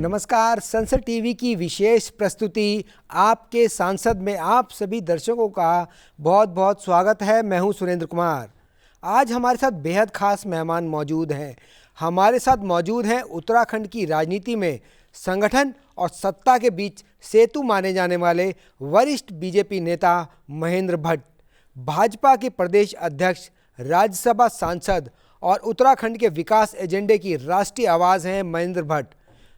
नमस्कार। संसद टीवी की विशेष प्रस्तुति आपके सांसद में आप सभी दर्शकों का बहुत बहुत स्वागत है। मैं हूं सुरेंद्र कुमार। आज हमारे साथ बेहद खास मेहमान मौजूद हैं। हमारे साथ मौजूद हैं उत्तराखंड की राजनीति में संगठन और सत्ता के बीच सेतु माने जाने वाले वरिष्ठ बीजेपी नेता महेंद्र भट्ट, भाजपा के प्रदेश अध्यक्ष, राज्यसभा सांसद और उत्तराखंड के विकास एजेंडे की राष्ट्रीय आवाज़ हैं महेंद्र भट्ट।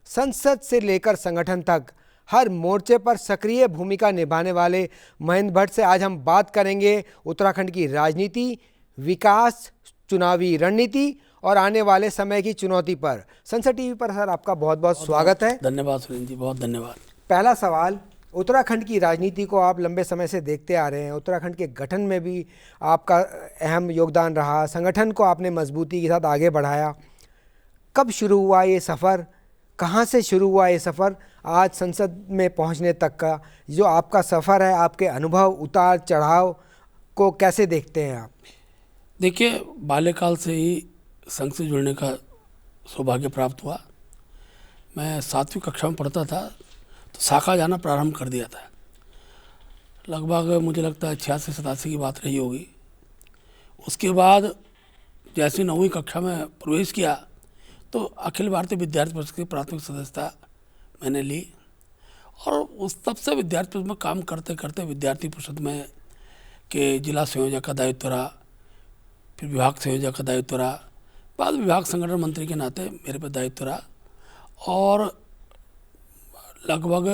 संसद से लेकर संगठन तक हर मोर्चे पर सक्रिय भूमिका निभाने वाले महेंद्र भट्ट से आज हम बात करेंगे उत्तराखंड की राजनीति, विकास, चुनावी रणनीति और आने वाले समय की चुनौती पर। संसद टीवी पर सर आपका बहुत बहुत स्वागत है। धन्यवाद सुरेंद्र जी, बहुत धन्यवाद। पहला सवाल, उत्तराखंड की राजनीति को आप लंबे समय से देखते आ रहे हैं। उत्तराखंड के गठन में भी आपका अहम योगदान रहा, संगठन को आपने मजबूती के साथ आगे बढ़ाया। कब शुरू हुआ ये सफ़र, कहाँ से शुरू हुआ ये सफ़र आज संसद में पहुँचने तक का जो आपका सफ़र है, आपके अनुभव, उतार चढ़ाव को कैसे देखते हैं आप? देखिए, बाल्यकाल से ही संघ से जुड़ने का सौभाग्य प्राप्त हुआ। मैं 7वीं कक्षा में पढ़ता था तो शाखा जाना प्रारंभ कर दिया था। लगभग मुझे लगता है 86-87 की बात रही होगी। उसके बाद जैसे 9वीं कक्षा में प्रवेश किया तो अखिल भारतीय विद्यार्थी परिषद की प्राथमिक सदस्यता मैंने ली और उस तब से विद्यार्थी परिषद में काम करते करते विद्यार्थी परिषद में के जिला संयोजक का दायित्व रहा, फिर विभाग संयोजक का दायित्व रहा, बाद विभाग संगठन मंत्री के नाते मेरे पर दायित्व रहा और लगभग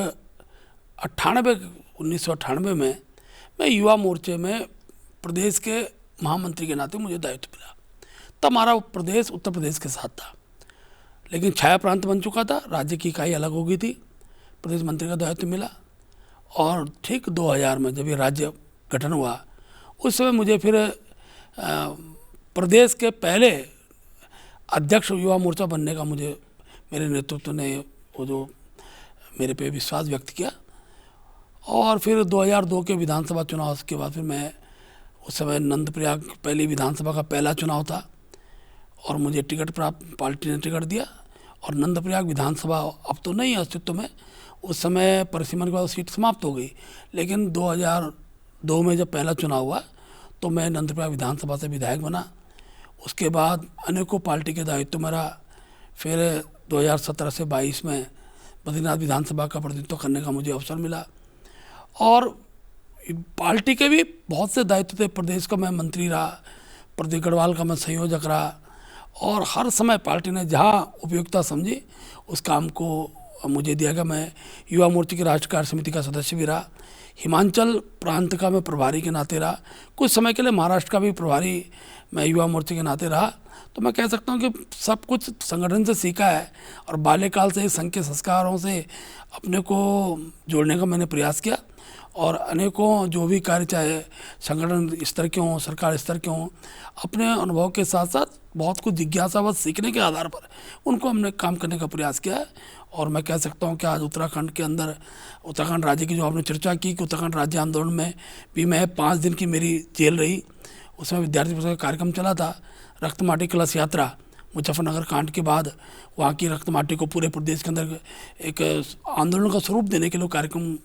1998 में मैं युवा मोर्चे में प्रदेश के महामंत्री के नाते मुझे दायित्व मिला। तब हमारा प्रदेश उत्तर प्रदेश के साथ था, लेकिन छाया प्रांत बन चुका था, राज्य की इकाई अलग हो गई थी, प्रदेश मंत्री का दायित्व मिला। और ठीक 2000 में जब ये राज्य गठन हुआ उस समय मुझे फिर प्रदेश के पहले अध्यक्ष युवा मोर्चा बनने का मुझे मेरे नेतृत्व ने वो जो मेरे पे विश्वास व्यक्त किया। और फिर 2002 के विधानसभा चुनाव के बाद फिर मैं उस समय नंदप्रयाग पहली विधानसभा का पहला चुनाव था और मुझे टिकट प्राप्त, पार्टी ने टिकट दिया और नंदप्रयाग विधानसभा अब तो नहीं अस्तित्व में, उस समय परिसीमन के बाद सीट समाप्त हो गई। लेकिन 2002 में जब पहला चुनाव हुआ तो मैं नंदप्रयाग विधानसभा से विधायक बना। उसके बाद अनेकों पार्टी के दायित्व में रहा। फिर 2017 से 22 में बद्रीनाथ विधानसभा का प्रतिनिधित्व करने का मुझे अवसर मिला और पार्टी के भी बहुत से दायित्व थे। प्रदेश का मैं मंत्री रहा, प्रदेश गढ़वाल का मैं संयोजक रहा और हर समय पार्टी ने जहाँ उपयुक्तता समझी उस काम को मुझे दिया गया। मैं युवा मोर्चे की राष्ट्रीय कार्य समिति का सदस्य भी रहा, हिमाचल प्रांत का मैं प्रभारी के नाते रहा, कुछ समय के लिए महाराष्ट्र का भी प्रभारी मैं युवा मोर्चे के नाते रहा। तो मैं कह सकता हूँ कि सब कुछ संगठन से सीखा है और बाल्यकाल से संघ के संस्कारों से अपने को जोड़ने का मैंने प्रयास किया और अनेकों जो भी कार्य चाहे संगठन स्तर के हों, सरकार स्तर के हों, अपने अनुभव के साथ साथ बहुत कुछ जिज्ञासावश सीखने के आधार पर उनको हमने काम करने का प्रयास किया है। और मैं कह सकता हूँ कि आज उत्तराखंड के अंदर, उत्तराखंड राज्य की जो आपने चर्चा की कि उत्तराखंड राज्य आंदोलन में भी मैं 5 दिन की मेरी जेल रही। उसमें विद्यार्थी परिषद का कार्यक्रम चला था, रक्त माटी कलश यात्रा, मुजफ्फरनगर कांड के बाद वहाँ की रक्त माटी को पूरे प्रदेश के अंदर एक आंदोलन का स्वरूप देने के लिए कार्यक्रम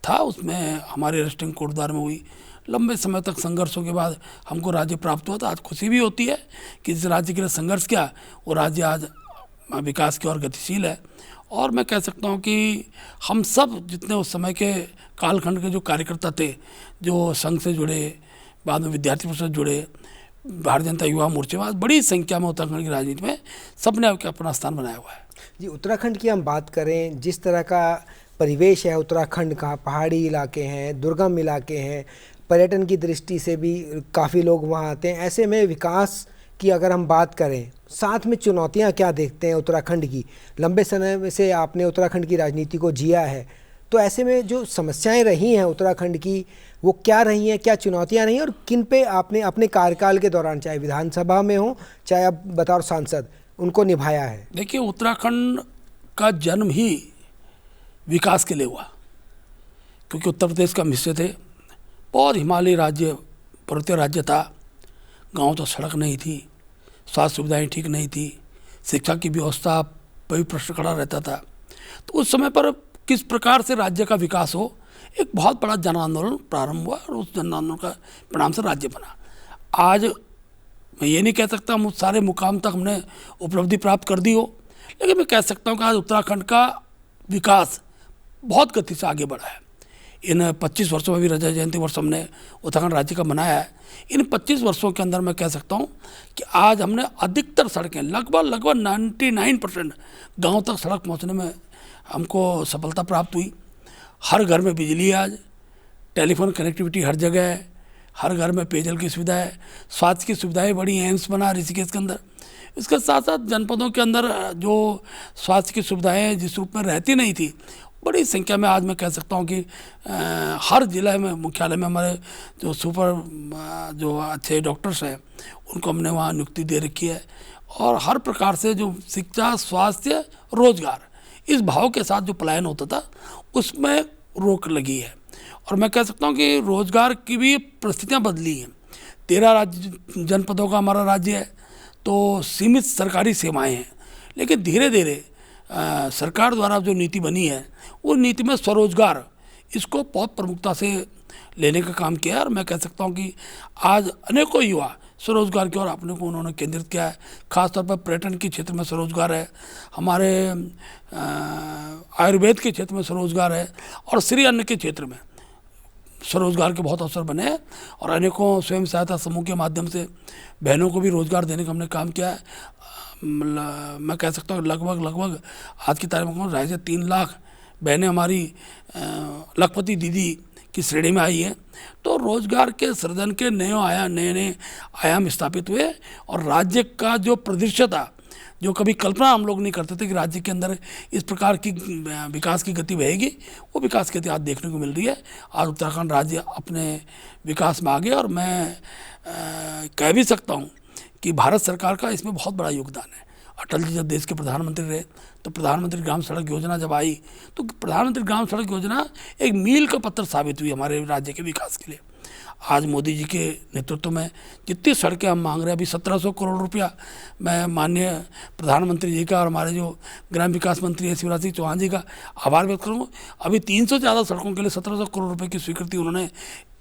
था। उसमें हमारे रेस्टिंग कोर्ट द्वार में हुई। लंबे समय तक संघर्षों के बाद हमको राज्य प्राप्त हुआ था। आज खुशी भी होती है कि जिस राज्य के लिए संघर्ष किया वो राज्य आज विकास की ओर गतिशील है। और मैं कह सकता हूँ कि हम सब जितने उस समय के कालखंड के जो कार्यकर्ता थे, जो संघ से जुड़े, बाद में विद्यार्थी परिषद जुड़े, भारतीय जनता युवा मोर्चे में, बड़ी संख्या में उत्तराखंड की राजनीति में सबने अपना स्थान बनाया हुआ है। जी, उत्तराखंड की हम बात करें, जिस तरह का परिवेश है उत्तराखंड का, पहाड़ी इलाके हैं, दुर्गम इलाके हैं, पर्यटन की दृष्टि से भी काफ़ी लोग वहाँ आते हैं। ऐसे में विकास की अगर हम बात करें, साथ में चुनौतियाँ क्या देखते हैं उत्तराखंड की? लंबे समय से आपने उत्तराखंड की राजनीति को जिया है, तो ऐसे में जो समस्याएं रही हैं उत्तराखंड की वो क्या रही हैं, क्या चुनौतियां रही हैं और किन पे आपने अपने कार्यकाल के दौरान, चाहे विधानसभा में हो चाहे आप बतौर सांसद, उनको निभाया है? देखिए, उत्तराखंड का जन्म ही विकास के लिए हुआ, क्योंकि उत्तर प्रदेश का हिस्से थे, बहुत हिमालयी राज्य, पर्वतीय राज्य था, गांव तो सड़क नहीं थी, स्वास्थ्य सुविधाएं ठीक नहीं थी, शिक्षा की व्यवस्था पर भी प्रश्न खड़ा रहता था। तो उस समय पर किस प्रकार से राज्य का विकास हो, एक बहुत बड़ा जन आंदोलन प्रारंभ हुआ और उस जन आंदोलन का परिणाम से राज्य बना। आज मैं ये नहीं कह सकता हम उस सारे मुकाम तक हमने उपलब्धि प्राप्त कर दी हो, लेकिन मैं कह सकता हूँ कि आज उत्तराखंड का विकास बहुत गति से आगे बढ़ा है। इन 25 वर्षों में भी रजत जयंती वर्ष हमने उत्तराखंड राज्य का मनाया है। इन 25 वर्षों के अंदर मैं कह सकता हूँ कि आज हमने अधिकतर सड़कें लगभग 99% गाँव तक सड़क पहुँचने में हमको सफलता प्राप्त हुई। हर घर में बिजली है, आज टेलीफोन कनेक्टिविटी हर जगह है, हर घर में पेयजल की सुविधा है, स्वास्थ्य की सुविधाएं बड़ी हैं, एम्स बना ऋषिकेश के अंदर। इसके साथ साथ जनपदों के अंदर जो स्वास्थ्य की सुविधाएं जिस रूप में रहती नहीं थी, बड़ी संख्या में आज मैं कह सकता हूँ कि हर जिले में मुख्यालय में हमारे जो जो अच्छे डॉक्टर्स हैं उनको हमने वहाँ नियुक्ति दे रखी है। और हर प्रकार से जो शिक्षा, स्वास्थ्य, रोजगार, इस भाव के साथ जो पलायन होता था उसमें रोक लगी है। और मैं कह सकता हूँ कि रोजगार की भी परिस्थितियाँ बदली हैं। 13 राज्य जनपदों का हमारा राज्य है, तो सीमित सरकारी सेवाएं हैं, लेकिन धीरे धीरे सरकार द्वारा जो नीति बनी है वो नीति में स्वरोजगार इसको बहुत प्रमुखता से लेने का काम किया है। और मैं कह सकता हूँ कि आज अनेकों युवा स्वरोजगार की ओर अपने को उन्होंने केंद्रित किया है। खासतौर पर पर्यटन के क्षेत्र में स्वरोजगार है, हमारे आयुर्वेद के क्षेत्र में स्वरोजगार है, और श्री अन्न के क्षेत्र में स्वरोजगार के बहुत अवसर बने हैं। और अनेकों स्वयं सहायता समूह के माध्यम से बहनों को भी रोजगार देने का हमने काम किया है। मैं कह सकता हूँ लगभग आज की तारीख में 2.5 से 3 लाख बहनें हमारी लखपति दीदी की श्रेणी में आई है। तो रोजगार के सृजन के नए आयाम स्थापित हुए, और राज्य का जो परिदृश्य था, जो कभी कल्पना हम लोग नहीं करते थे कि राज्य के अंदर इस प्रकार की विकास की गति बहेगी, वो विकास की गति आज देखने को मिल रही है। आज उत्तराखंड राज्य अपने विकास में आगे, और मैं कह भी सकता हूँ कि भारत सरकार का इसमें बहुत बड़ा योगदान है। अटल जी जब देश के प्रधानमंत्री रहे तो प्रधानमंत्री ग्राम सड़क योजना जब आई तो प्रधानमंत्री ग्राम सड़क योजना एक मील का पत्थर साबित हुई हमारे राज्य के विकास के लिए। आज मोदी जी के नेतृत्व में जितनी सड़कें हम मांग रहे हैं, अभी 1700 करोड़ रुपया मैं माननीय प्रधानमंत्री जी का और हमारे जो ग्राम विकास मंत्री हैं शिवराज सिंह चौहान जी का आभार व्यक्त करूँगा। अभी 300 से ज़्यादा सड़कों के लिए 1700 करोड़ रुपये की स्वीकृति उन्होंने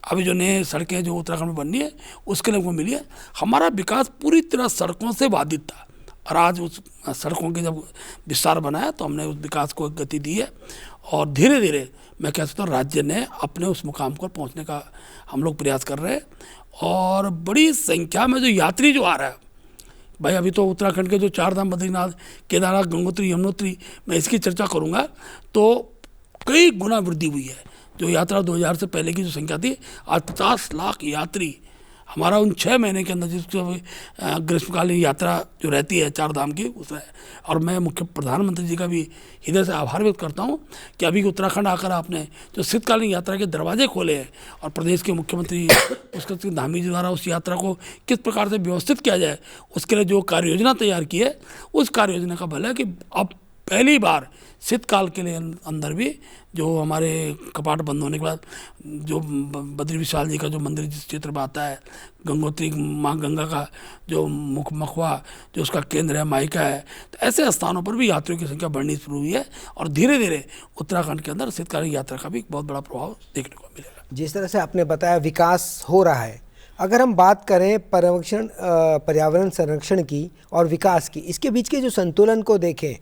अभी जो नए सड़कें जो उत्तराखंड में बननी है उसके लिए उनको मिली है। हमारा विकास पूरी तरह सड़कों से बाधित था, और आज उस सड़कों के जब विस्तार बनाया तो हमने उस विकास को गति दी है। और धीरे धीरे मैं कह सकता हूँ राज्य ने अपने उस मुकाम पर पहुँचने का हम लोग प्रयास कर रहे हैं। और बड़ी संख्या में जो यात्री जो आ रहा है भाई, अभी तो उत्तराखंड के जो 4 धाम बद्रीनाथ, केदारनाथ, गंगोत्री, यमुनोत्री, मैं इसकी चर्चा करूँगा तो कई गुना वृद्धि हुई है। जो यात्रा 2000 से पहले की जो संख्या थी, आज 50 लाख यात्री हमारा उन 6 महीने के अंदर जिसको ग्रीष्मकालीन यात्रा जो रहती है 4 धाम की उसमें। और मैं मुख्य प्रधानमंत्री जी का भी हृदय से आभार व्यक्त करता हूँ कि अभी उत्तराखंड आकर आपने जो शीतकालीन यात्रा के दरवाजे खोले हैं, और प्रदेश के मुख्यमंत्री पुष्कर सिंह धामी जी द्वारा उस यात्रा को किस प्रकार से व्यवस्थित किया जाए उसके लिए जो कार्य योजना तैयार की है, उस कार्य योजना का भला है कि अब पहली बार शीतकाल के लिए अंदर भी जो हमारे कपाट बंद होने के बाद जो बद्री विशाल जी का जो मंदिर जिस क्षेत्र में आता है, गंगोत्री माँ गंगा का जो मखवा जो उसका केंद्र है, मायका है, तो ऐसे स्थानों पर भी यात्रियों की संख्या बढ़नी शुरू हुई है। और धीरे धीरे उत्तराखंड के अंदर शीतकालीन यात्रा का भी बहुत बड़ा प्रभाव देखने को मिलेगा। जिस तरह से आपने बताया विकास हो रहा है, अगर हम बात करें पर्यावरण संरक्षण की और विकास की, इसके बीच के जो संतुलन को देखें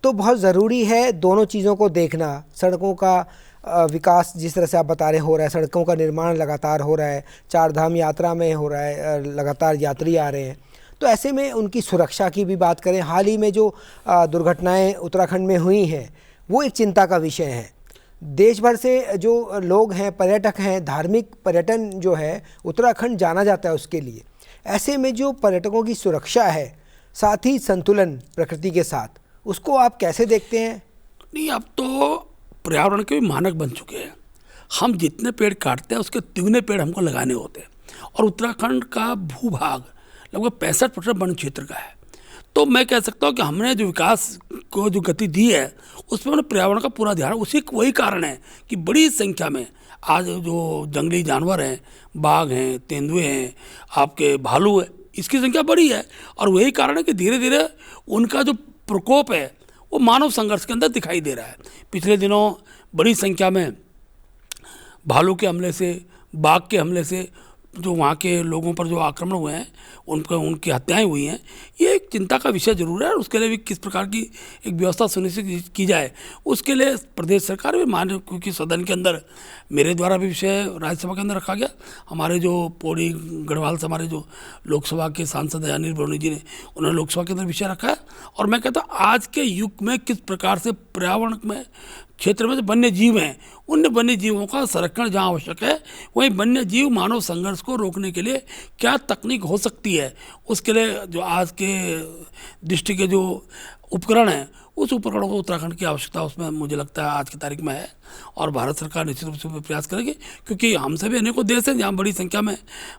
तो बहुत ज़रूरी है दोनों चीज़ों को देखना। सड़कों का विकास जिस तरह से आप बता रहे हो रहा है, सड़कों का निर्माण लगातार हो रहा है, 4 धाम यात्रा में हो रहा है, लगातार यात्री आ रहे हैं, तो ऐसे में उनकी सुरक्षा की भी बात करें। हाल ही में जो दुर्घटनाएं उत्तराखंड में हुई हैं वो एक चिंता का विषय है। देश भर से जो लोग हैं, पर्यटक हैं, धार्मिक पर्यटन जो है उत्तराखंड जाना जाता है उसके लिए। ऐसे में जो पर्यटकों की सुरक्षा है, साथ ही संतुलन प्रकृति के साथ, उसको आप कैसे देखते हैं? नहीं, अब तो पर्यावरण के भी मानक बन चुके हैं। हम जितने पेड़ काटते हैं उसके 3 पेड़ हमको लगाने होते हैं। और उत्तराखंड का भूभाग लगभग 65% वन क्षेत्र का है। तो मैं कह सकता हूँ कि हमने जो विकास को जो गति दी है उसमें हमने पर्यावरण का पूरा ध्यान, वही कारण है कि बड़ी संख्या में आज जो जंगली जानवर हैं, बाघ हैं, तेंदुए हैं, आपके भालू है, इसकी संख्या बड़ी है। और वही कारण है कि धीरे धीरे उनका जो प्रकोप है वो मानव संघर्ष के अंदर दिखाई दे रहा है। पिछले दिनों बड़ी संख्या में भालू के हमले से, बाघ के हमले से जो वहाँ के लोगों पर जो आक्रमण हुए हैं, उनकी हत्याएं हुई हैं, ये एक चिंता का विषय जरूर है। और उसके लिए भी किस प्रकार की एक व्यवस्था सुनिश्चित की जाए, उसके लिए प्रदेश सरकार भी मान, क्योंकि सदन के अंदर मेरे द्वारा भी विषय राज्यसभा के अंदर रखा गया। हमारे जो पौड़ी गढ़वाल से हमारे जो लोकसभा के सांसद हैं अनिल बरूनी जी ने, उन्होंने लोकसभा के अंदर विषय रखा है। और मैं कहता हूँ आज के युग में किस प्रकार से पर्यावरण में क्षेत्र में जो वन्य जीव हैं, उन वन्य जीवों का संरक्षण जहाँ आवश्यक है, वहीं वन्य जीव मानव संघर्ष को रोकने के लिए क्या तकनीक हो सकती है, उसके लिए जो आज के दृष्टि के जो उपकरण हैं, उस उपकरणों को उत्तराखंड की आवश्यकता उसमें मुझे लगता है आज की तारीख में है। और भारत सरकार निश्चित रूप से प्रयास करेगी, क्योंकि हम सभी अनेकों देश हैं जहाँ बड़ी संख्या में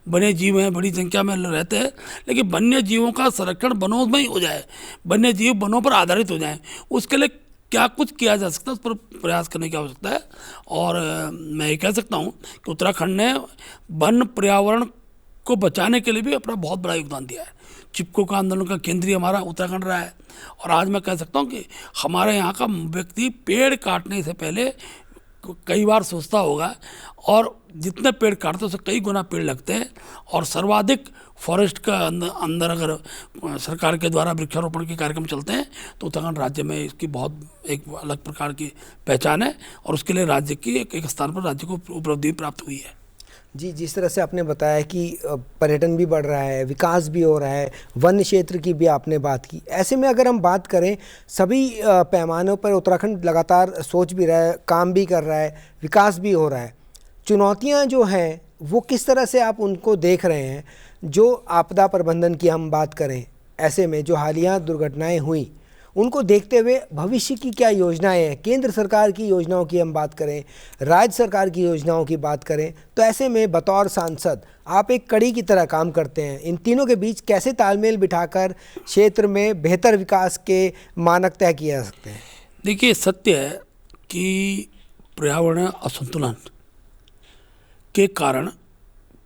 वन्य जीव हैं, बड़ी संख्या में रहते हैं, लेकिन वन्य जीवों का संरक्षण वनों में ही हो जाए, वन्य जीव वनों पर आधारित हो जाएं, उसके लिए क्या कुछ किया जा सकता है, उस पर प्रयास करने की आवश्यकता है। और मैं ये कह सकता हूँ कि उत्तराखंड ने वन पर्यावरण को बचाने के लिए भी अपना बहुत बड़ा योगदान दिया है। चिपको का आंदोलन का केंद्रीय हमारा उत्तराखंड रहा है। और आज मैं कह सकता हूँ कि हमारे यहाँ का व्यक्ति पेड़ काटने से पहले कई बार सोचता होगा, और जितने पेड़ काटते हैं उससे कई गुना पेड़ लगते हैं। और सर्वाधिक फॉरेस्ट का अंदर अगर सरकार के द्वारा वृक्षारोपण के कार्यक्रम चलते हैं तो उत्तराखंड राज्य में इसकी बहुत एक अलग प्रकार की पहचान है। और उसके लिए राज्य की एक स्थान पर राज्य को उपलब्धि प्राप्त हुई है। जी, जिस तरह से आपने बताया कि पर्यटन भी बढ़ रहा है, विकास भी हो रहा है, वन क्षेत्र की भी आपने बात की, ऐसे में अगर हम बात करें सभी पैमानों पर उत्तराखंड लगातार सोच भी रहा है, काम भी कर रहा है, विकास भी हो रहा है। चुनौतियां जो हैं वो किस तरह से आप उनको देख रहे हैं? जो आपदा प्रबंधन की हम बात करें, ऐसे में जो हालिया दुर्घटनाएं हुई उनको देखते हुए भविष्य की क्या योजनाएं हैं? केंद्र सरकार की योजनाओं की हम बात करें, राज्य सरकार की योजनाओं की बात करें, तो ऐसे में बतौर सांसद आप एक कड़ी की तरह काम करते हैं। इन तीनों के बीच कैसे तालमेल बिठाकर क्षेत्र में बेहतर विकास के मानक तय किए जा सकते हैं? देखिए, सत्य है कि पर्यावरण असंतुलन के कारण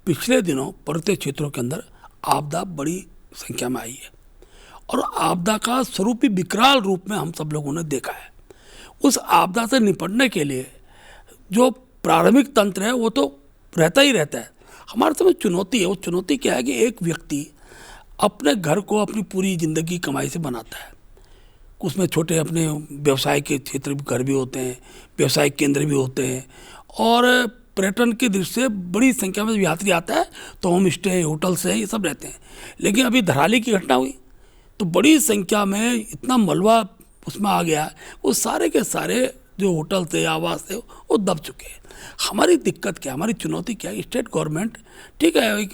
पिछले दिनों पर्वतीय क्षेत्रों के अंदर आपदा बड़ी संख्या में आई है। और आपदा का स्वरूप ही विकराल रूप में हम सब लोगों ने देखा है। उस आपदा से निपटने के लिए जो प्रारंभिक तंत्र है वो तो रहता ही रहता है। हमारे समय चुनौती है, वो चुनौती क्या है कि एक व्यक्ति अपने घर को अपनी पूरी ज़िंदगी कमाई से बनाता है। उसमें छोटे अपने व्यवसाय के क्षेत्र भी घर भी होते हैं, व्यवसायिक केंद्र भी होते हैं, और पर्यटन की दृष्टि से बड़ी संख्या में यात्री आता है तो होम स्टे, होटल्स हैं, ये सब रहते हैं। लेकिन अभी धराली की घटना हुई तो बड़ी संख्या में इतना मलबा उसमें आ गया, वो सारे के सारे जो होटल थे, आवास थे, वो दब चुके हैं। हमारी दिक्कत क्या, हमारी चुनौती क्या है? स्टेट गवर्नमेंट ठीक है एक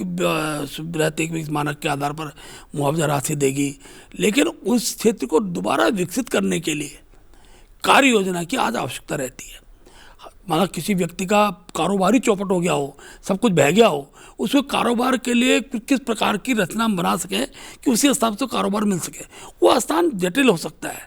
रहते एक मानक के आधार पर मुआवजा राशि देगी, लेकिन उस क्षेत्र को दोबारा विकसित करने के लिए कार्य योजना की आज आवश्यकता रहती है। माना किसी व्यक्ति का कारोबारी चौपट हो गया हो, सब कुछ बह गया हो, उसको कारोबार के लिए किस प्रकार की रचना हम बना सकें कि उसी स्थान से कारोबार मिल सके। वो स्थान जटिल हो सकता है,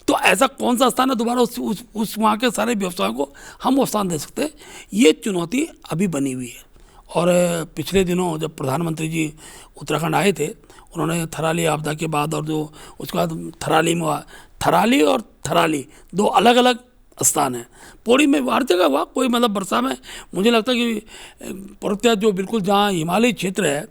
तो ऐसा कौन सा स्थान है दोबारा उस वहाँ के सारे व्यवसायों को हम वो स्थान दे सकते हैं? ये चुनौती अभी बनी हुई है। और पिछले दिनों जब प्रधानमंत्री जी उत्तराखंड आए थे, उन्होंने थराली आपदा के बाद और जो उसके बाद थराली और थराली दो अलग अलग स्थान है। पौड़ी में हर जगह हुआ, कोई मतलब वर्षा में मुझे लगता है कि पर्वतीय जो बिल्कुल जहाँ हिमालयी क्षेत्र है,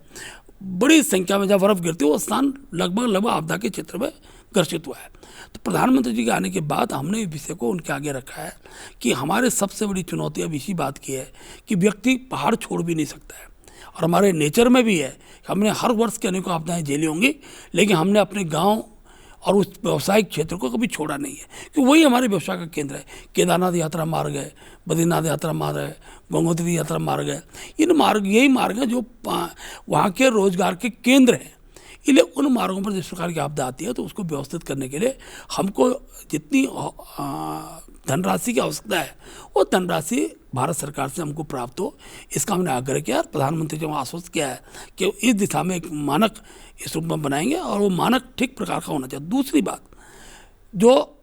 बड़ी संख्या में जहाँ बर्फ़ गिरती है वो स्थान लगभग आपदा के क्षेत्र में ग्रसित हुआ है। तो प्रधानमंत्री जी के आने के बाद हमने इस विषय को उनके आगे रखा है कि हमारे सबसे बड़ी चुनौती अब इसी बात की है कि व्यक्ति पहाड़ छोड़ भी नहीं सकता है। और हमारे नेचर में भी है, हमने हर वर्ष की अनेकों आपदाएँ झेली होंगी, लेकिन हमने अपने गाँव और उस व्यवसायिक क्षेत्र को कभी छोड़ा नहीं है, क्योंकि वही हमारे व्यवसाय का केंद्र है। केदारनाथ यात्रा मार्ग है, बद्रीनाथ यात्रा मार्ग है, गंगोत्री यात्रा मार्ग है, इन मार्ग यही मार्ग हैं जो वहाँ के रोजगार के केंद्र हैं। इसलिए उन मार्गों पर जिस प्रकार की आपदा आती है तो उसको व्यवस्थित करने के लिए हमको जितनी धनराशि की आवश्यकता है वो धनराशि भारत सरकार से हमको प्राप्त हो, इसका हमने आग्रह किया। प्रधानमंत्री जी ने आश्वस्त किया है कि इस दिशा में एक मानक इस रूप में बनाएंगे और वो मानक ठीक प्रकार का होना चाहिए। दूसरी बात, जो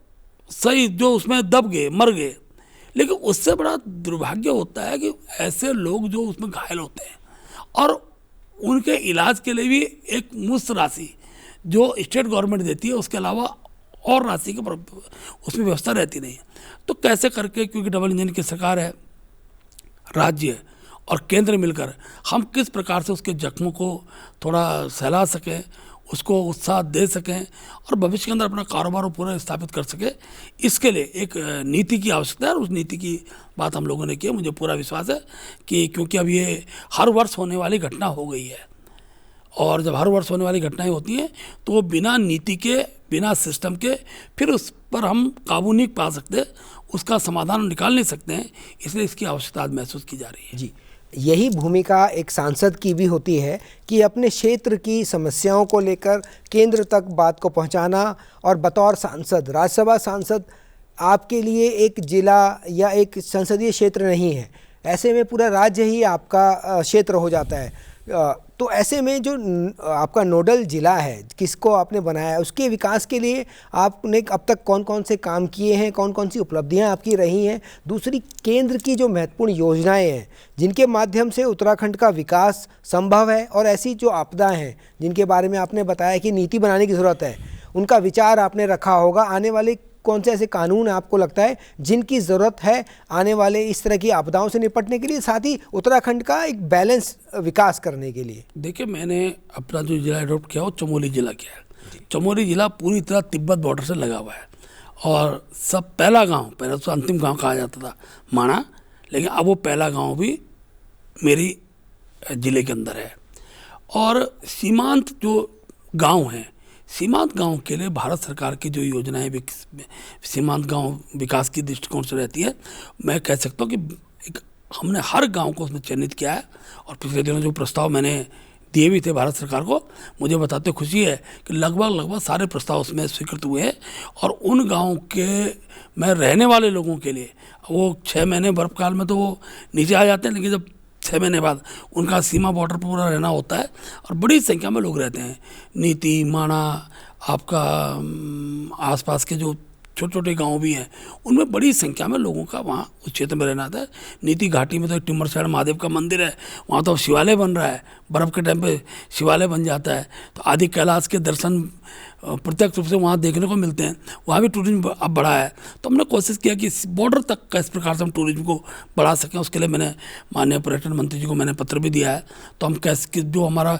सही जो उसमें दब गए, मर गए, लेकिन उससे बड़ा दुर्भाग्य होता है कि ऐसे लोग जो उसमें घायल होते हैं और उनके इलाज के लिए भी एक मुफ्त राशि जो स्टेट गवर्नमेंट देती है, उसके अलावा और राशि की उसमें व्यवस्था रहती नहीं है। तो कैसे करके, क्योंकि डबल इंजन की सरकार है, राज्य और केंद्र मिलकर हम किस प्रकार से उसके जख्मों को थोड़ा सहला सकें, उसको उत्साह दे सकें और भविष्य के अंदर अपना कारोबार पूरा स्थापित कर सके, इसके लिए एक नीति की आवश्यकता है। और उस नीति की बात हम लोगों ने की। मुझे पूरा विश्वास है कि क्योंकि अब ये हर वर्ष होने वाली घटना हो गई है, और जब हर वर्ष होने वाली घटनाएं होती हैं तो वो बिना नीति के, बिना सिस्टम के फिर उस पर हम काबू नहीं पा सकते, उसका समाधान हम निकाल नहीं सकते हैं। इसलिए इसकी आवश्यकता आज महसूस की जा रही है। जी, यही भूमिका एक सांसद की भी होती है कि अपने क्षेत्र की समस्याओं को लेकर केंद्र तक बात को पहुंचाना। और बतौर सांसद, राज्यसभा सांसद आपके लिए एक जिला या एक संसदीय क्षेत्र नहीं है, ऐसे में पूरा राज्य ही आपका क्षेत्र हो जाता है। तो ऐसे में जो आपका नोडल जिला है, किसको आपने बनाया है, उसके विकास के लिए आपने अब तक कौन कौन से काम किए हैं, कौन कौन सी उपलब्धियां आपकी रही हैं। दूसरी, केंद्र की जो महत्वपूर्ण योजनाएं हैं जिनके माध्यम से उत्तराखंड का विकास संभव है, और ऐसी जो आपदाएं हैं जिनके बारे में आपने बताया कि नीति बनाने की ज़रूरत है, उनका विचार आपने रखा होगा। आने वाले कौन से ऐसे कानून आपको लगता है जिनकी ज़रूरत है आने वाले इस तरह की आपदाओं से निपटने के लिए, साथ ही उत्तराखंड का एक बैलेंस विकास करने के लिए? देखिए, मैंने अपना जो जिला एडॉप्ट किया वो चमोली जिला किया है। चमोली जिला पूरी तरह तिब्बत बॉर्डर से लगा हुआ है, और सब पहला गांव, पहले तो अंतिम गांव कहा जाता था माणा, लेकिन अब वो पहला गांव भी मेरी ज़िले के अंदर है। और सीमांत जो गांव हैं, सीमांत गांव के लिए भारत सरकार की जो योजनाएं सीमांत गांव विकास की दृष्टिकोण से रहती है, मैं कह सकता हूँ कि हमने हर गांव को उसमें चयनित किया है। और पिछले दिनों जो प्रस्ताव मैंने दिए भी थे भारत सरकार को, मुझे बताते खुशी है कि लगभग सारे प्रस्ताव उसमें स्वीकृत हुए हैं। और उन गाँव के में रहने वाले लोगों के लिए, वो 6 महीने बर्फकाल में तो वो नीचे आ जाते हैं, लेकिन जब 6 महीने बाद उनका सीमा बॉर्डर पर पूरा रहना होता है, और बड़ी संख्या में लोग रहते हैं। नीति, माणा, आपका आसपास के जो छोटे छोटे गांव भी हैं, उनमें बड़ी संख्या में लोगों का वहाँ उस क्षेत्र में रहना था। नीति घाटी में तो एक टिम्बर साइड महादेव का मंदिर है, वहाँ तो शिवालय बन रहा है, बर्फ़ के टाइम पे शिवालय बन जाता है। तो आदि कैलाश के दर्शन प्रत्यक्ष रूप से वहाँ देखने को मिलते हैं। वहाँ भी टूरिज्म अब बढ़ा है। तो हमने कोशिश किया कि बॉर्डर तक किस प्रकार से हम टूरिज्म को बढ़ा सकें। उसके लिए मैंने माननीय पर्यटन मंत्री जी को मैंने पत्र भी दिया है। तो हम कैसे जो हमारा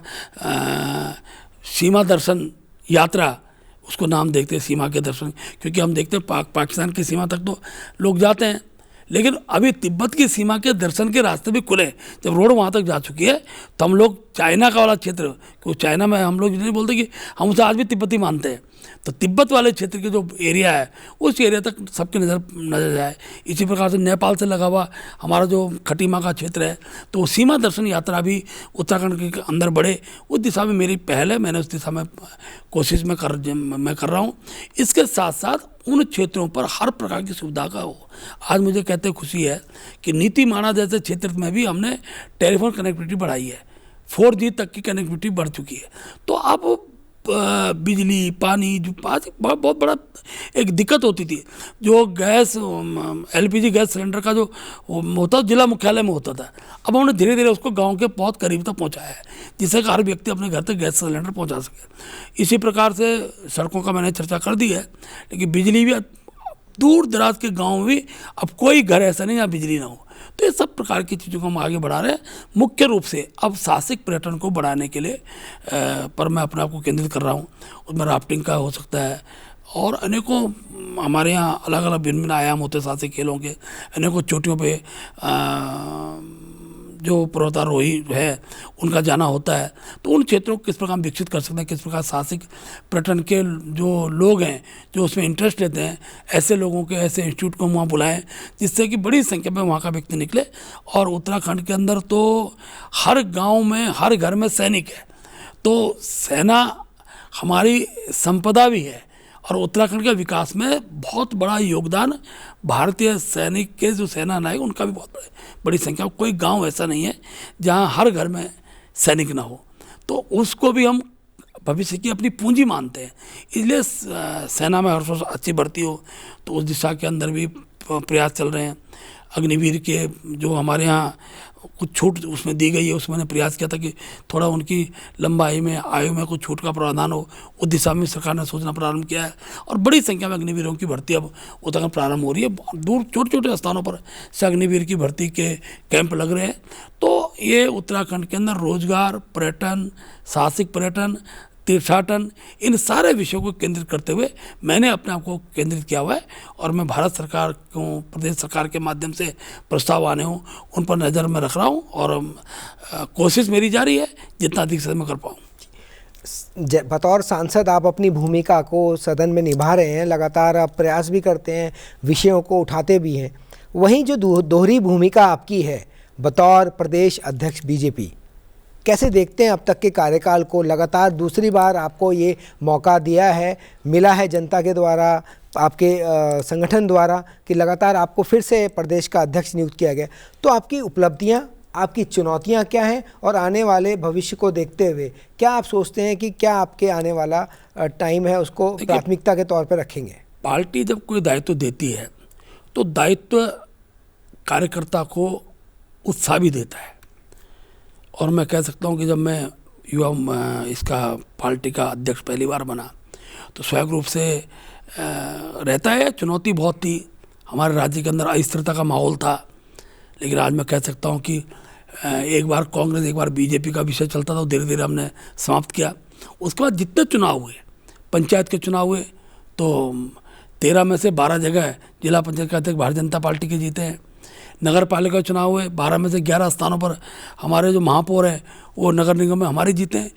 सीमा दर्शन यात्रा, उसको नाम देखते हैं सीमा के दर्शन, क्योंकि हम देखते हैं पाकिस्तान की सीमा तक तो लोग जाते हैं, लेकिन अभी तिब्बत की सीमा के दर्शन के रास्ते भी खुले। जब रोड वहाँ तक जा चुकी है तो हम लोग चाइना का वाला क्षेत्र, क्योंकि चाइना में हम लोग नहीं बोलते कि हम उसे आज भी तिब्बती मानते हैं, तो तिब्बत वाले क्षेत्र के जो एरिया है उस एरिया तक सबकी नज़र जाए। इसी प्रकार से नेपाल से लगा हुआ हमारा जो खटीमा का क्षेत्र है, तो सीमा दर्शन यात्रा भी उत्तराखंड के अंदर बढ़े, उस दिशा में मेरी पहल है। मैंने उस दिशा में कोशिश मैं कर रहा हूँ। इसके साथ साथ उन क्षेत्रों पर हर प्रकार की सुविधा का हो। आज मुझे कहते खुशी है कि नीति माणा जैसे क्षेत्र में भी हमने टेलीफोन कनेक्टिविटी बढ़ाई है, 4G तक की कनेक्टिविटी बढ़ चुकी है। तो अब बिजली, पानी, जो बहुत बड़ा एक दिक्कत होती थी, जो गैस LPG गैस सिलेंडर का जो होता जिला मुख्यालय में होता था, अब हमने धीरे धीरे उसको गांव के बहुत करीब तक पहुंचाया है, जिससे हर व्यक्ति अपने घर तक गैस सिलेंडर पहुंचा सके। इसी प्रकार से सड़कों का मैंने चर्चा कर दी है, लेकिन बिजली भी दूर दराज के गाँव में भी अब कोई घर ऐसा नहीं जहाँ बिजली ना हो। तो ये सब प्रकार की चीज़ों को हम आगे बढ़ा रहे हैं। मुख्य रूप से अब साहसिक पर्यटन को बढ़ाने के लिए पर मैं अपने आप को केंद्रित कर रहा हूँ। उसमें राफ्टिंग का हो सकता है, और अनेकों हमारे यहाँ अलग अलग भिन्न भिन्न आयाम होते हैं साहसिक खेलों के। अनेकों चोटियों पे जो पर्वतारोही है उनका जाना होता है। तो उन क्षेत्रों को किस प्रकार हम विकसित कर सकते हैं, किस प्रकार साहसिक पर्यटन के जो लोग हैं जो उसमें इंटरेस्ट लेते हैं, ऐसे लोगों के ऐसे इंस्टीट्यूट को वहाँ बुलाएं, जिससे कि बड़ी संख्या में वहाँ का व्यक्ति निकले। और उत्तराखंड के अंदर तो हर गाँव में, हर घर में सैनिक है, तो सेना हमारी संपदा भी है। और उत्तराखंड के विकास में बहुत बड़ा योगदान भारतीय सैनिक के जो सेना नायक उनका भी बहुत बड़ी संख्या। कोई गांव ऐसा नहीं है जहां हर घर में सैनिक ना हो। तो उसको भी हम भविष्य की अपनी पूंजी मानते हैं। इसलिए सेना में हर वर्ष अच्छी भर्ती हो, तो उस दिशा के अंदर भी प्रयास चल रहे हैं। अग्निवीर के जो हमारे यहाँ कुछ छूट उसमें दी गई है, उसमें मैंने प्रयास किया था कि थोड़ा उनकी लंबाई में आयु में कुछ छूट का प्रावधान हो। उस दिशा में सरकार ने सोचना प्रारंभ किया है और बड़ी संख्या में अग्निवीरों की भर्ती अब उत्तराखंड प्रारंभ हो रही है। दूर छोटे छोटे स्थानों पर से अग्निवीर की भर्ती के कैंप लग रहे हैं। तो ये उत्तराखंड के अंदर रोजगार, पर्यटन, साहसिक पर्यटन, तीर्थाटन, इन सारे विषयों को केंद्रित करते हुए मैंने अपने आप को केंद्रित किया हुआ है और मैं भारत सरकार को, प्रदेश सरकार के माध्यम से प्रस्ताव आने हों उन पर नज़र में रख रहा हूँ और कोशिश मेरी जारी है जितना अधिक से मैं कर पाऊँ। बतौर सांसद आप अपनी भूमिका को सदन में निभा रहे हैं, लगातार आप प्रयास भी करते हैं, विषयों को उठाते भी हैं। वहीं जो दोहरी भूमिका आपकी है बतौर प्रदेश अध्यक्ष बीजेपी, कैसे देखते हैं अब तक के कार्यकाल को? लगातार दूसरी बार आपको ये मौका दिया है, मिला है जनता के द्वारा, आपके संगठन द्वारा कि लगातार आपको फिर से प्रदेश का अध्यक्ष नियुक्त किया गया। तो आपकी उपलब्धियां, आपकी चुनौतियां क्या हैं और आने वाले भविष्य को देखते हुए क्या आप सोचते हैं कि क्या आपके आने वाला टाइम है उसको प्राथमिकता के तौर पर रखेंगे? पार्टी जब कोई दायित्व देती है तो दायित्व कार्यकर्ता को उत्साह भी देता है। और मैं कह सकता हूँ कि जब मैं इसका पार्टी का अध्यक्ष पहली बार बना तो स्वाभाविक रूप से रहता है, चुनौती बहुत थी। हमारे राज्य के अंदर अस्थिरता का माहौल था, लेकिन आज मैं कह सकता हूँ कि एक बार कांग्रेस एक बार बीजेपी का विषय चलता था, धीरे धीरे हमने समाप्त किया। उसके बाद जितने चुनाव हुए, पंचायत के चुनाव हुए, तो 13 में से 12 जगह जिला पंचायत के अध्यक्ष भारतीय जनता पार्टी के जीते हैं। नगर पालिका चुनाव हुए, 12 में से 11 स्थानों पर हमारे जो महापौर हैं वो नगर निगम में हमारे जीते हैं।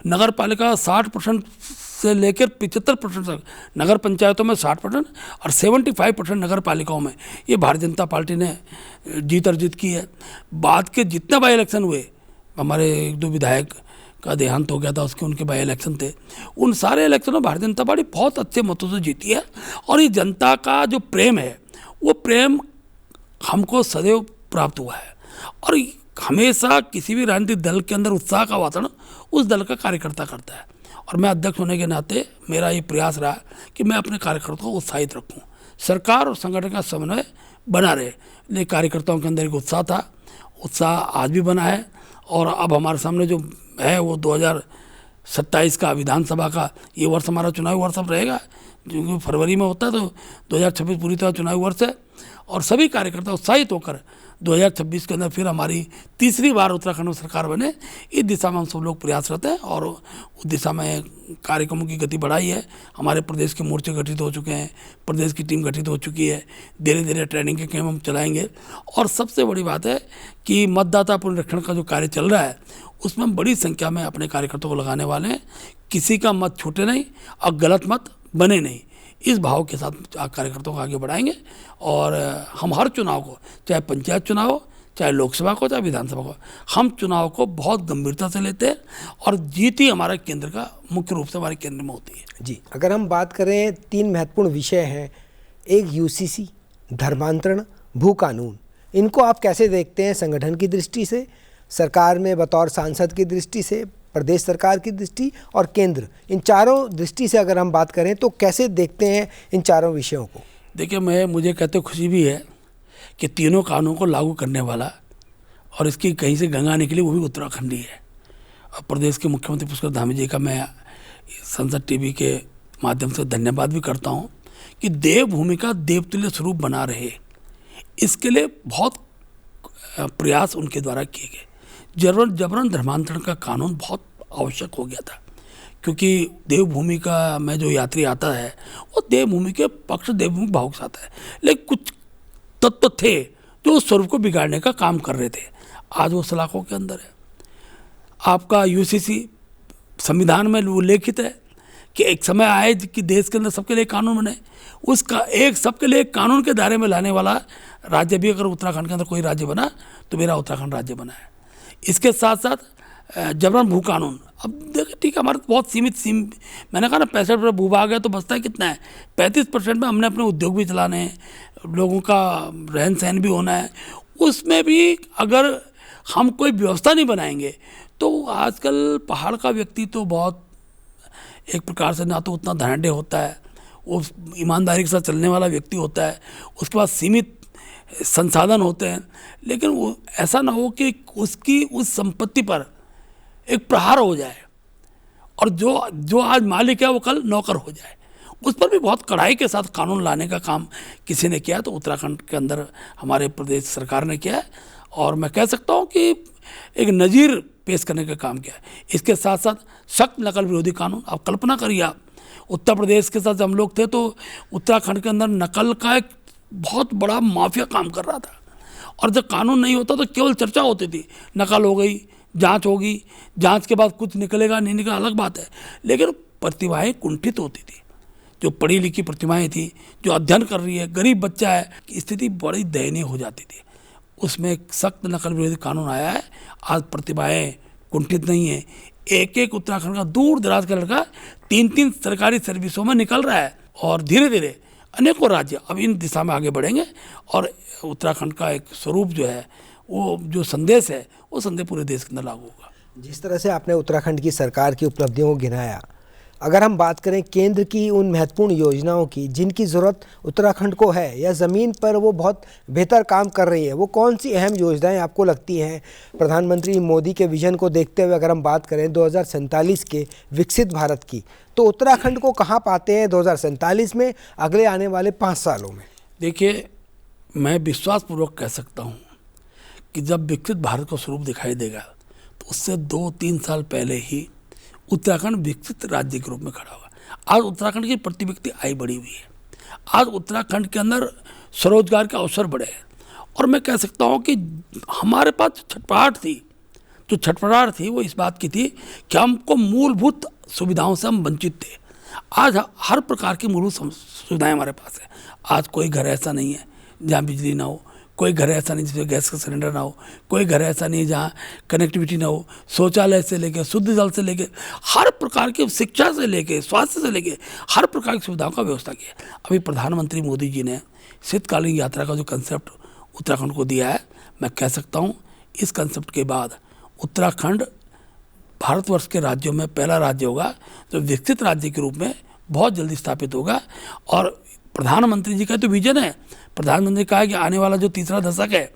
नगर पालिका 60% से लेकर 75% तक, नगर पंचायतों में 60% और 75% नगर पालिकाओं में ये भारतीय जनता पार्टी ने जीत अर्जित की है। बाद के जितने बाई इलेक्शन हुए, हमारे 1-2 विधायक का देहांत हो गया था, उसके उनके बाई इलेक्शन थे, उन सारे इलेक्शनों में भारतीय जनता पार्टी बहुत अच्छे मतों से जीती है। और ये जनता का जो प्रेम है वो प्रेम हमको सदैव प्राप्त हुआ है। और हमेशा किसी भी राजनीतिक दल के अंदर उत्साह का वातावरण उस दल का कार्यकर्ता करता है। और मैं अध्यक्ष होने के नाते मेरा ये प्रयास रहा कि मैं अपने कार्यकर्ताओं को उत्साहित रखूं, सरकार और संगठन का समन्वय बना रहे। लेकिन कार्यकर्ताओं के अंदर एक उत्साह था, उत्साह आज भी बना है। और अब हमारे सामने जो है वो 2027 का विधानसभा का ये वर्ष हमारा चुनावी वर्ष अब रहेगा, क्योंकि फरवरी में होता है, तो 2026 पूरी तरह चुनावी वर्ष है। और सभी कार्यकर्ता उत्साहित होकर 2026 के अंदर फिर हमारी तीसरी बार उत्तराखंड में सरकार बने, इस दिशा में हम सब लोग प्रयासरत हैं। और उस दिशा में कार्यक्रमों की गति बढ़ाई है। हमारे प्रदेश के मोर्चे गठित हो चुके हैं, प्रदेश की टीम गठित हो चुकी है, धीरे धीरे ट्रेनिंग के कैंप हम चलाएंगे। और सबसे बड़ी बात है कि मतदाता पुनरीक्षण का जो कार्य चल रहा है उसमें हम बड़ी संख्या में अपने कार्यकर्ताओं को लगाने वाले हैं। किसी का मत छूटे नहीं और गलत मत बने नहीं, इस भाव के साथ कार्यकर्ताओं को आगे बढ़ाएंगे। और हम हर चुनाव को, चाहे पंचायत चुनाव हो, चाहे लोकसभा को, चाहे विधानसभा को, हम चुनाव को बहुत गंभीरता से लेते हैं और जीत ही हमारे केंद्र का मुख्य रूप से हमारे केंद्र में होती है। जी, अगर हम बात करें 3 महत्वपूर्ण विषय हैं, एक यूसीसी, धर्मांतरण, भू कानून, इनको आप कैसे देखते हैं संगठन की दृष्टि से, सरकार में बतौर सांसद की दृष्टि से, प्रदेश सरकार की दृष्टि और केंद्र, इन चारों दृष्टि से अगर हम बात करें तो कैसे देखते हैं इन चारों विषयों को? देखिए, मुझे कहते खुशी भी है कि तीनों कानूनों को लागू करने वाला और इसकी कहीं से गंगा निकली वो भी उत्तराखंड ही है। और प्रदेश के मुख्यमंत्री पुष्कर धामी जी का मैं संसद टीवी के माध्यम से धन्यवाद भी करता हूँ कि देवभूमि का देवतुल्य स्वरूप बना रहे, इसके लिए बहुत प्रयास उनके द्वारा किए गए। जबरन धर्मांतरण का कानून बहुत आवश्यक हो गया था, क्योंकि देवभूमि का में जो यात्री आता है वो देवभूमि के पक्ष, देवभूमि भाव के साथ है, लेकिन कुछ तत्व थे जो उस स्वरूप को बिगाड़ने का काम कर रहे थे। आज वो सलाखों के अंदर है। आपका यूसीसी संविधान में उल्लेखित है कि एक समय आए कि देश के अंदर सबके लिए कानून बने, उसका एक सबके लिए कानून के दायरे में लाने वाला राज्य भी अगर उत्तराखंड के अंदर कोई राज्य बना तो मेरा उत्तराखंड राज्य बना है। इसके साथ साथ जबरन भू कानून, अब देखिए ठीक है, हमारे तो बहुत सीमित मैंने कहा ना 65% भूभाग है, तो बचता है कितना है, 35% में हमने अपने उद्योग भी चलाने हैं, लोगों का रहन सहन भी होना है। उसमें भी अगर हम कोई व्यवस्था नहीं बनाएंगे तो आजकल पहाड़ का व्यक्ति तो बहुत एक प्रकार से ना तो उतना धनाढ़ होता है, वो ईमानदारी के साथ चलने वाला व्यक्ति होता है, उसके पास सीमित संसाधन होते हैं, लेकिन वो ऐसा ना हो कि उसकी उस संपत्ति पर एक प्रहार हो जाए और जो आज मालिक है वो कल नौकर हो जाए। उस पर भी बहुत कड़ाई के साथ कानून लाने का काम किसी ने किया, तो उत्तराखंड के अंदर हमारे प्रदेश सरकार ने किया है और मैं कह सकता हूँ कि एक नज़ीर पेश करने का काम किया है। इसके साथ साथ सख्त नकल विरोधी कानून, आप कल्पना करिए, आप उत्तर प्रदेश के साथ जब हम लोग थे तो उत्तराखंड के अंदर नकल का एक बहुत बड़ा माफिया काम कर रहा था और जब कानून नहीं होता तो केवल चर्चा होती थी, नकल हो गई, जांच होगी, जांच के बाद कुछ निकलेगा नहीं निकलेगा अलग बात है, लेकिन प्रतिभाएं कुंठित होती थी। जो पढ़ी लिखी प्रतिभाएं थी, जो अध्ययन कर रही है, गरीब बच्चा है, स्थिति बड़ी दयनीय हो जाती थी। उसमें एक सख्त नकल विरोधी कानून आया है, आज प्रतिभाएं कुंठित नहीं है। एक एक उत्तराखंड का दूर दराज का लड़का 3-3 सरकारी सर्विसों में निकल रहा है और धीरे धीरे अनेकों राज्य अब इन दिशा में आगे बढ़ेंगे और उत्तराखंड का एक स्वरूप जो है, वो जो संदेश है, वो संदेश पूरे देश के अंदर लागू होगा। जिस तरह से आपने उत्तराखंड की सरकार की उपलब्धियों को गिनाया, अगर हम बात करें केंद्र की उन महत्वपूर्ण योजनाओं की जिनकी ज़रूरत उत्तराखंड को है या ज़मीन पर वो बहुत बेहतर काम कर रही है, वो कौन सी अहम योजनाएं आपको लगती हैं? प्रधानमंत्री मोदी के विजन को देखते हुए अगर हम बात करें 2047 के विकसित भारत की, तो उत्तराखंड को कहाँ पाते हैं 2047 में, अगले आने वाले 5 सालों में? देखिए, मैं विश्वासपूर्वक कह सकता हूँ कि जब विकसित भारत का स्वरूप दिखाई देगा तो उससे 2-3 साल पहले ही उत्तराखंड विकसित राज्य के रूप में खड़ा हुआ। आज उत्तराखंड की प्रति व्यक्ति आय बढ़ी हुई है, आज उत्तराखंड के अंदर स्वरोजगार के अवसर बढ़े हैं और मैं कह सकता हूँ कि हमारे पास जो छटपटाहट थी वो इस बात की थी कि हमको मूलभूत सुविधाओं से हम वंचित थे। आज हर प्रकार की मूलभूत सुविधाएं हमारे पास है। आज कोई घर ऐसा नहीं है जहाँ बिजली ना हो, कोई घर ऐसा नहीं जिसमें गैस का सिलेंडर ना हो, कोई घर ऐसा नहीं जहाँ कनेक्टिविटी ना हो, शौचालय से लेके शुद्ध जल से लेके हर प्रकार की, शिक्षा से लेके स्वास्थ्य से लेके हर प्रकार की सुविधाओं का व्यवस्था किया। अभी प्रधानमंत्री मोदी जी ने शीतकालीन यात्रा का जो कंसेप्ट उत्तराखंड को दिया है, मैं कह सकता हूँ इस कंसेप्ट के बाद उत्तराखंड भारतवर्ष के राज्यों में पहला राज्य होगा जो विकसित राज्य के रूप में बहुत जल्दी स्थापित होगा। और प्रधानमंत्री जी का तो विजन है, प्रधानमंत्री कहा है कि आने वाला जो तीसरा दशक है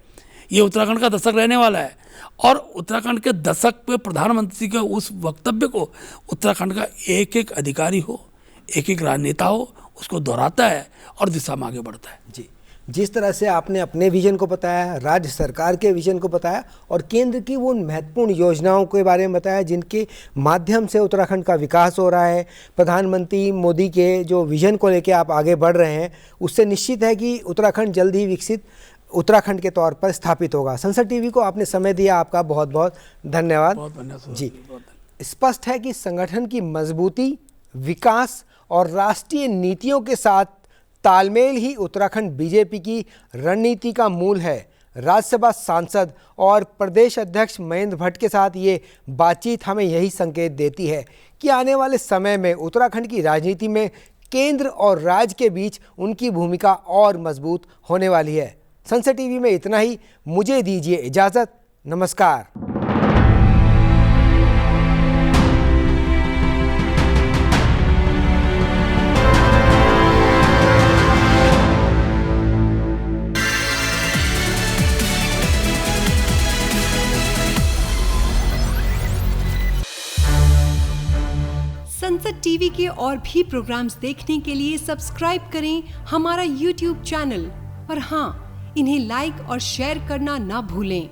ये उत्तराखंड का दशक रहने वाला है और उत्तराखंड के दशक पे प्रधानमंत्री के उस वक्तव्य को उत्तराखंड का एक एक अधिकारी हो, एक एक राजनेता हो, उसको दोहराता है और दिशा में आगे बढ़ता है। जी, जिस तरह से आपने अपने विजन को बताया, राज्य सरकार के विजन को बताया और केंद्र की वो महत्वपूर्ण योजनाओं के बारे में बताया जिनके माध्यम से उत्तराखंड का विकास हो रहा है, प्रधानमंत्री मोदी के जो विजन को लेकर आप आगे बढ़ रहे हैं, उससे निश्चित है कि उत्तराखंड जल्द ही विकसित उत्तराखंड के तौर पर स्थापित होगा। संसद टीवी को आपने समय दिया, आपका बहुत बहुत धन्यवाद। बहुत धन्यवाद जी, स्पष्ट है कि संगठन की मजबूती, विकास और राष्ट्रीय नीतियों के साथ तालमेल ही उत्तराखंड बीजेपी की रणनीति का मूल है। राज्यसभा सांसद और प्रदेश अध्यक्ष महेंद्र भट्ट के साथ ये बातचीत हमें यही संकेत देती है कि आने वाले समय में उत्तराखंड की राजनीति में केंद्र और राज्य के बीच उनकी भूमिका और मजबूत होने वाली है। संसद टीवी में इतना ही, मुझे दीजिए इजाज़त, नमस्कार। संसद टीवी के और भी प्रोग्राम्स देखने के लिए सब्सक्राइब करें हमारा YouTube चैनल और हाँ, इन्हें लाइक और शेयर करना ना भूलें।